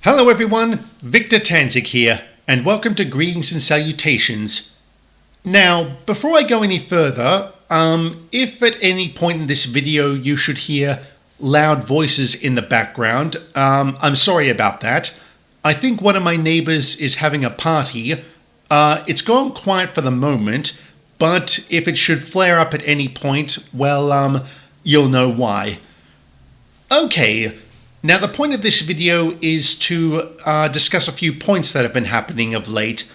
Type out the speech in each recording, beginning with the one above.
Hello everyone, Victor Tanzik here, and welcome to Greetings and Salutations. Now, before I go any further, if at any point in this video you should hear loud voices in the background, I'm sorry about that. I think one of my neighbors is having a party. It's gone quiet for the moment, but if it should flare up at any point, well, you'll know why. Okay. Now, the point of this video is to discuss a few points that have been happening of late.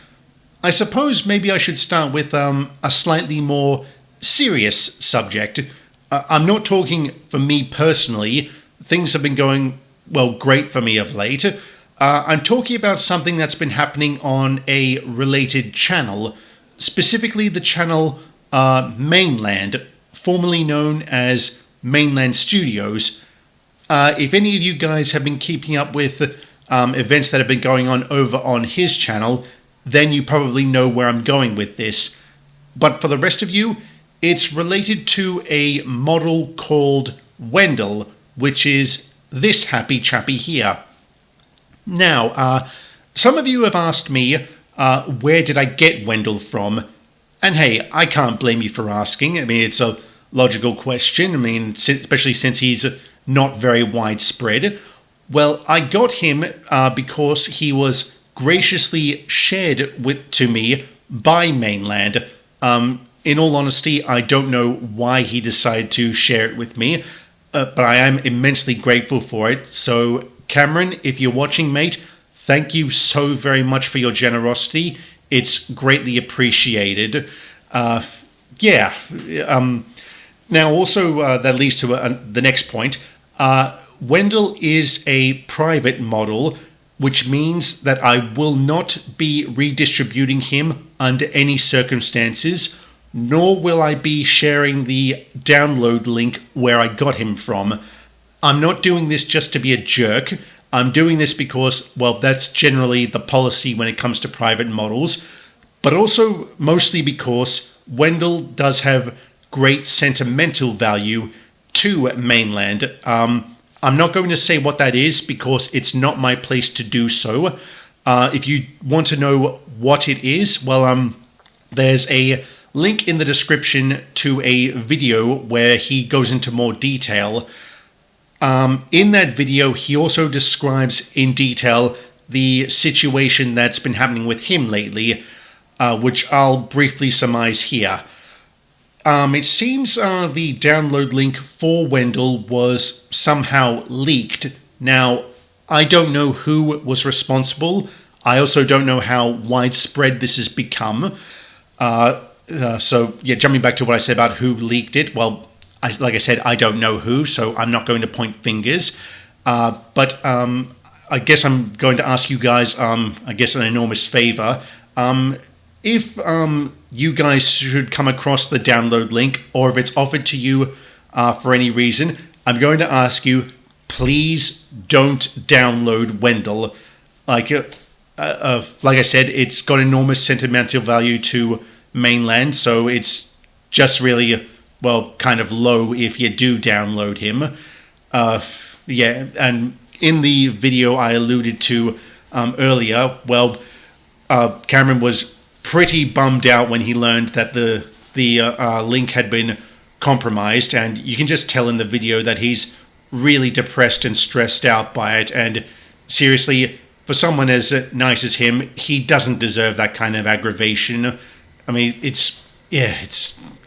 I suppose maybe I should start with a slightly more serious subject. I'm not talking for me personally. Things have been going, well, great for me of late. I'm talking about something that's been happening on a related channel, specifically the channel Mainland, formerly known as Mainland Studios. If any of you guys have been keeping up with events that have been going on over on his channel, then you probably know where I'm going with this. But for the rest of you, it's related to a model called Wendell, which is this happy chappy here. Now, some of you have asked me, where did I get Wendell from? And hey, I can't blame you for asking. I mean, it's a logical question. I mean, especially since he's not very widespread. Well, I got him because he was graciously shared to me by Mainland. In all honesty, I don't know why he decided to share it with me, but I am immensely grateful for it. So, Cameron, if you're watching, mate, thank you so very much for your generosity. It's greatly appreciated. Now, also, that leads to the next point. Wendell is a private model, which means that I will not be redistributing him under any circumstances, nor will I be sharing the download link where I got him from. I'm not doing this just to be a jerk. I'm doing this because, well, that's generally the policy when it comes to private models, but also mostly because Wendell does have great sentimental value to Mainland. I'm not going to say what that is because it's not my place to do so. If you want to know what it is, well, there's a link in the description to a video where he goes into more detail. In that video, he also describes in detail the situation that's been happening with him lately, which I'll briefly surmise here. It seems the download link for Wendell was somehow leaked. Now, I don't know who was responsible. I also don't know how widespread this has become. Jumping back to what I said about who leaked it, well, like I said, I don't know who, so I'm not going to point fingers. But I guess I'm going to ask you guys, an enormous favor. If you guys should come across the download link, or if it's offered to you for any reason, I'm going to ask you, please don't download Wendell. Like I said, it's got enormous sentimental value to Mainland, so it's just really, well, kind of low if you do download him. And in the video I alluded to earlier, well, Cameron was pretty bummed out when he learned that the link had been compromised, and you can just tell in the video that he's really depressed and stressed out by it. And seriously, for someone as nice as him, he doesn't deserve that kind of aggravation. I mean, it's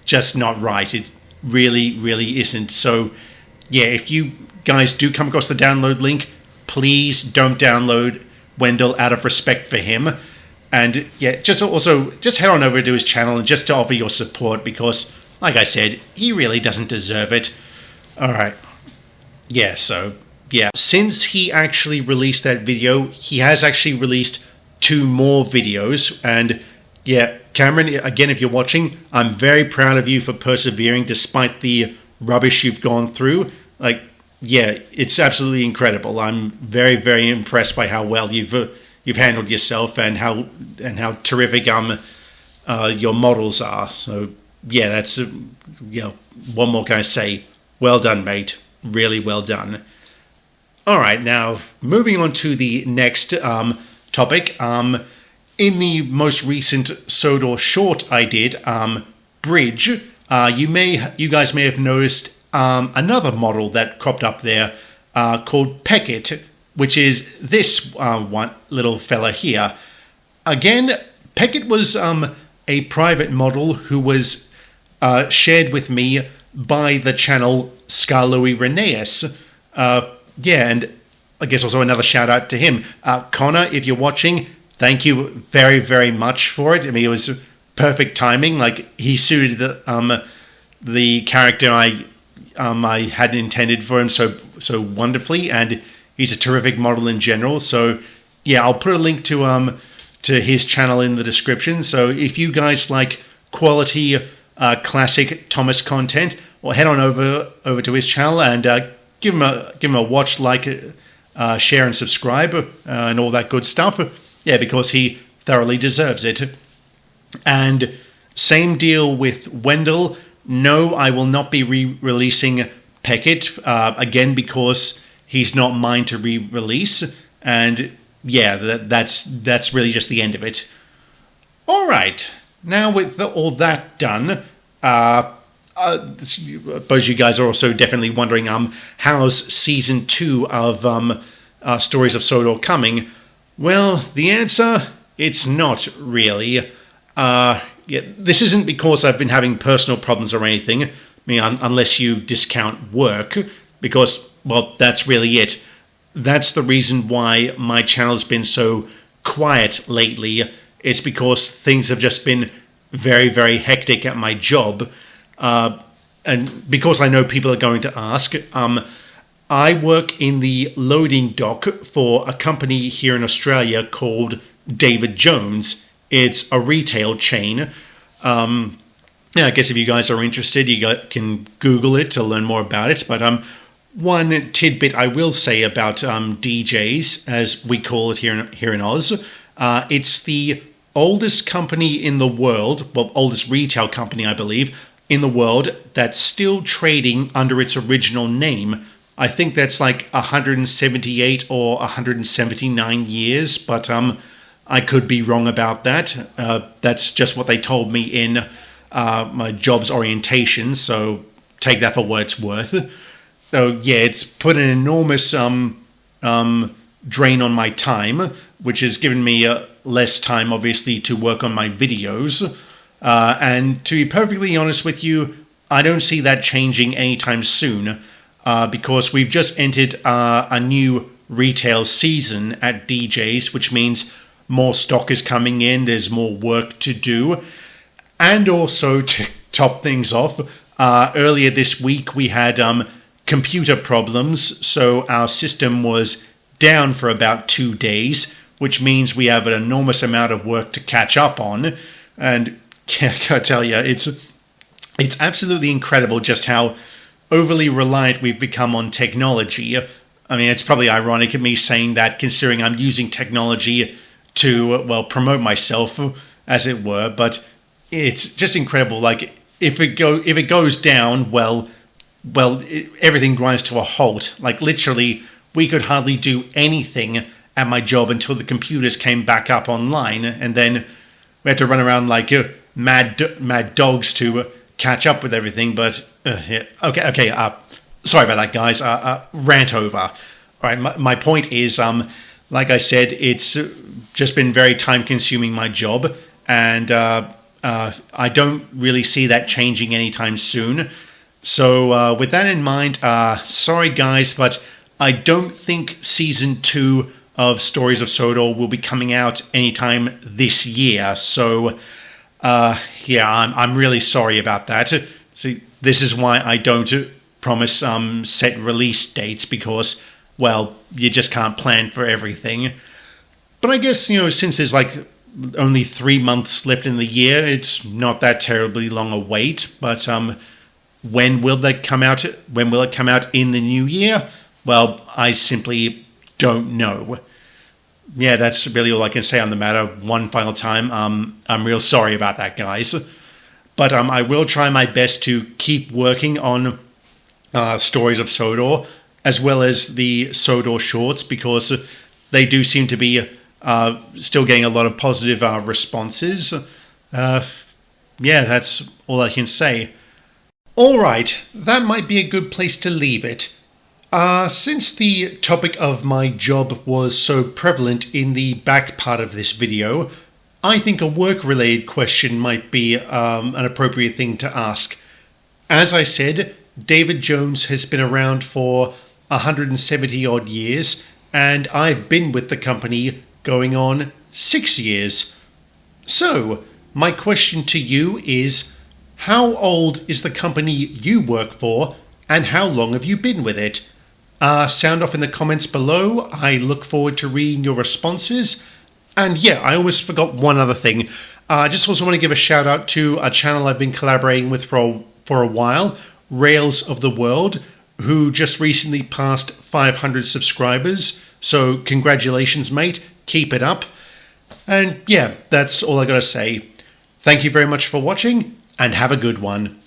just not right. It really, really isn't. So, yeah, if you guys do come across the download link, please don't download Wendell out of respect for him. And yeah, just head on over to his channel and just to offer your support because, like I said, he really doesn't deserve it. Alright. Yeah, so, yeah. Since he actually released that video, he has actually released 2 more videos. And yeah, Cameron, again, if you're watching, I'm very proud of you for persevering despite the rubbish you've gone through. Like, yeah, it's absolutely incredible. I'm very, very impressed by how well you've handled yourself and how terrific your models are. So yeah, that's what more can I say? Well done, mate. Really well done. All right, now moving on to the next topic. In the most recent Sodor short I did, Bridge, you guys may have noticed another model that cropped up there called Peckett, which is this one little fella here. Again, Peckett was a private model who was shared with me by the channel Skarloey Rheneas. And I guess also another shout out to him. Connor, if you're watching, thank you very, very much for it. I mean, it was perfect timing. Like, he suited the character I had intended for him so wonderfully, and he's a terrific model in general. So yeah, I'll put a link to his channel in the description. So if you guys like quality classic Thomas content, well, head on over to his channel and give him a watch, like, share and subscribe and all that good stuff. Yeah, because he thoroughly deserves it. And same deal with Wendell. No, I will not be re-releasing Peckett again, because he's not mine to re-release. And yeah, that's really just the end of it. All right, now with all that done, I suppose you guys are also definitely wondering, how's season 2 of Stories of Sodor coming? Well, the answer, it's not really. This isn't because I've been having personal problems or anything. I mean, unless you discount work, because, well, that's really it. That's the reason why my channel's been so quiet lately. It's because things have just been very, very hectic at my job. And because I know people are going to ask, I work in the loading dock for a company here in Australia called David Jones. It's a retail chain. I guess if you guys are interested, you can Google it to learn more about it. But one tidbit I will say about DJs, as we call it here in Oz, it's the oldest company in the world, well, oldest retail company, I believe, in the world that's still trading under its original name. I think that's like 178 or 179 years, but I could be wrong about that. That's just what they told me in my job's orientation, so take that for what it's worth. So yeah, it's put an enormous drain on my time, which has given me less time, obviously, to work on my videos. And to be perfectly honest with you, I don't see that changing anytime soon, because we've just entered a new retail season at DJs, which means more stock is coming in, there's more work to do. And also, to top things off, earlier this week we had computer problems, so our system was down for about 2 days, which means we have an enormous amount of work to catch up on. And yeah, I gotta tell you, it's absolutely incredible just how overly reliant we've become on technology. I mean, it's probably ironic of me saying that, considering I'm using technology to, well, promote myself, as it were, but it's just incredible. Like, if it goes down, everything grinds to a halt. Like, literally, we could hardly do anything at my job until the computers came back up online, and then we had to run around like mad dogs to catch up with everything. But yeah. Okay. Sorry about that, guys. Rant over. All right. My point is, like I said, it's just been very time-consuming, my job, and I don't really see that changing anytime soon. So with that in mind, sorry guys, but I don't think season 2 of Stories of Sodor will be coming out anytime this year. So yeah, I'm really sorry about that. See, this is why I don't promise set release dates, because, well, you just can't plan for everything. But I guess, since there's like only 3 months left in the year, it's not that terribly long a wait. But when will that come out? When will it come out in the new year? Well, I simply don't know. Yeah, that's really all I can say on the matter. One final time, I'm real sorry about that, guys. But I will try my best to keep working on Stories of Sodor. as well as the Sodor shorts, because they do seem to be still getting a lot of positive responses. Yeah, that's all I can say. Alright, that might be a good place to leave it. Since the topic of my job was so prevalent in the back part of this video, I think a work-related question might be an appropriate thing to ask. As I said, David Jones has been around for 170 odd years, and I've been with the company going on 6 years. So, my question to you is, how old is the company you work for, and how long have you been with it? Sound off in the comments below. I look forward to reading your responses. And yeah, I almost forgot one other thing. I just also want to give a shout out to a channel I've been collaborating with for a while, RailsOfTheWorld, who just recently passed 500 subscribers. So congratulations, mate. Keep it up. And yeah, that's all I gotta say. Thank you very much for watching, and have a good one.